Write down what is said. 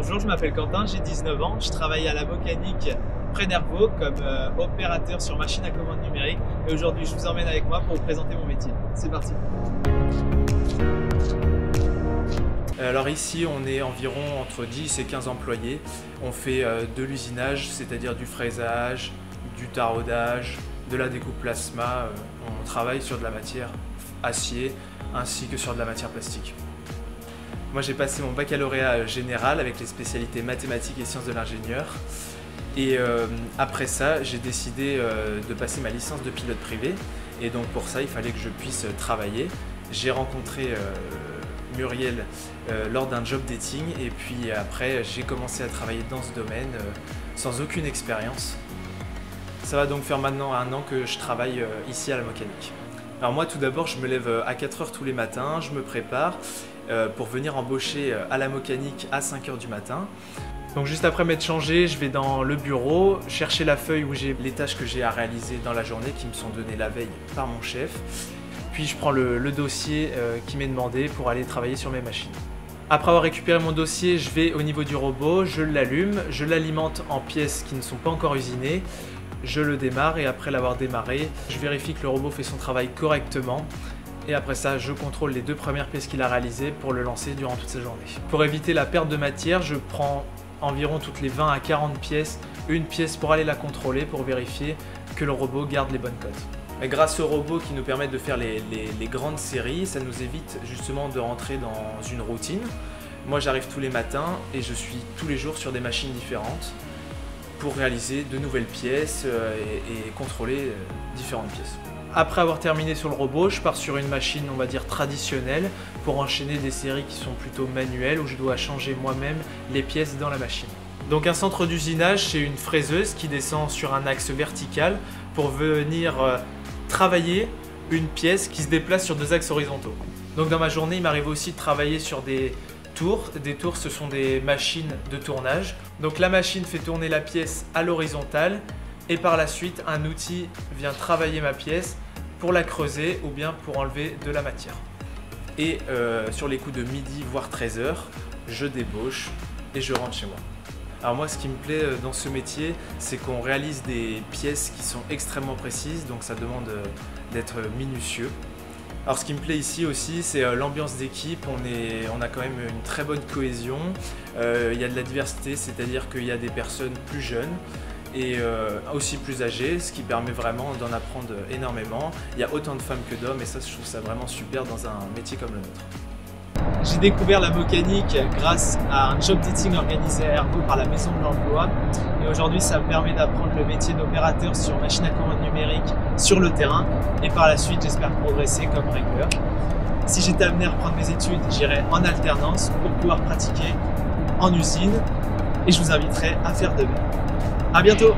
Bonjour, je m'appelle Quentin, j'ai 19 ans, je travaille à la Mocanique près Nervaux comme opérateur sur machine à commande numérique et aujourd'hui je vous emmène avec moi pour vous présenter mon métier. C'est parti. Alors ici on est environ entre 10 et 15 employés. On fait de l'usinage, c'est-à-dire du fraisage, du taraudage, de la découpe plasma. On travaille sur de la matière acier ainsi que sur de la matière plastique. Moi j'ai passé mon baccalauréat général avec les spécialités mathématiques et sciences de l'ingénieur. Et après ça, j'ai décidé de passer ma licence de pilote privé. Et donc pour ça, il fallait que je puisse travailler. J'ai rencontré Muriel lors d'un job dating. Et puis après, j'ai commencé à travailler dans ce domaine sans aucune expérience. Ça va donc faire maintenant 1 an que je travaille ici à la Mocanique. Alors moi tout d'abord, je me lève à 4 h tous les matins, je me prépare pour venir embaucher à la Mocanique à 5 h du matin. Donc juste après m'être changé, je vais dans le bureau, chercher la feuille où j'ai les tâches que j'ai à réaliser dans la journée qui me sont données la veille par mon chef. Puis je prends le dossier qui m'est demandé pour aller travailler sur mes machines. Après avoir récupéré mon dossier, je vais au niveau du robot, je l'allume, je l'alimente en pièces qui ne sont pas encore usinées. Je le démarre et après l'avoir démarré, je vérifie que le robot fait son travail correctement. Et après ça, je contrôle les 2 premières pièces qu'il a réalisées pour le lancer durant toute sa journée. Pour éviter la perte de matière, je prends environ toutes les 20 à 40 pièces, une pièce pour aller la contrôler, pour vérifier que le robot garde les bonnes cotes. Et grâce au robot qui nous permet de faire les grandes séries, ça nous évite justement de rentrer dans une routine. Moi j'arrive tous les matins et je suis tous les jours sur des machines différentes pour réaliser de nouvelles pièces et contrôler différentes pièces. Après avoir terminé sur le robot, je pars sur une machine, on va dire traditionnelle, pour enchaîner des séries qui sont plutôt manuelles, où je dois changer moi-même les pièces dans la machine. Donc un centre d'usinage, c'est une fraiseuse qui descend sur un axe vertical pour venir travailler une pièce qui se déplace sur 2 axes horizontaux. Donc dans ma journée, il m'arrive aussi de travailler sur des tours. Des tours, ce sont des machines de tournage. Donc la machine fait tourner la pièce à l'horizontale et par la suite, un outil vient travailler ma pièce pour la creuser ou bien pour enlever de la matière. Et sur les coups de midi, voire 13 h, je débauche et je rentre chez moi. Alors moi, ce qui me plaît dans ce métier, c'est qu'on réalise des pièces qui sont extrêmement précises, donc ça demande d'être minutieux. Alors ce qui me plaît ici aussi, c'est l'ambiance d'équipe. On a quand même une très bonne cohésion. Il y a de la diversité, c'est-à-dire qu'il y a des personnes plus jeunes et aussi plus âgées, ce qui permet vraiment d'en apprendre énormément. Il y a autant de femmes que d'hommes et ça, je trouve ça vraiment super dans un métier comme le nôtre. J'ai découvert la Mocanique grâce à un job dating organisé à Ergo par la Maison de l'Emploi et aujourd'hui ça me permet d'apprendre le métier d'opérateur sur machine à commande numérique sur le terrain et par la suite j'espère progresser comme régleur. Si j'étais amené à reprendre mes études, j'irais en alternance pour pouvoir pratiquer en usine et je vous inviterai à faire de même. À bientôt!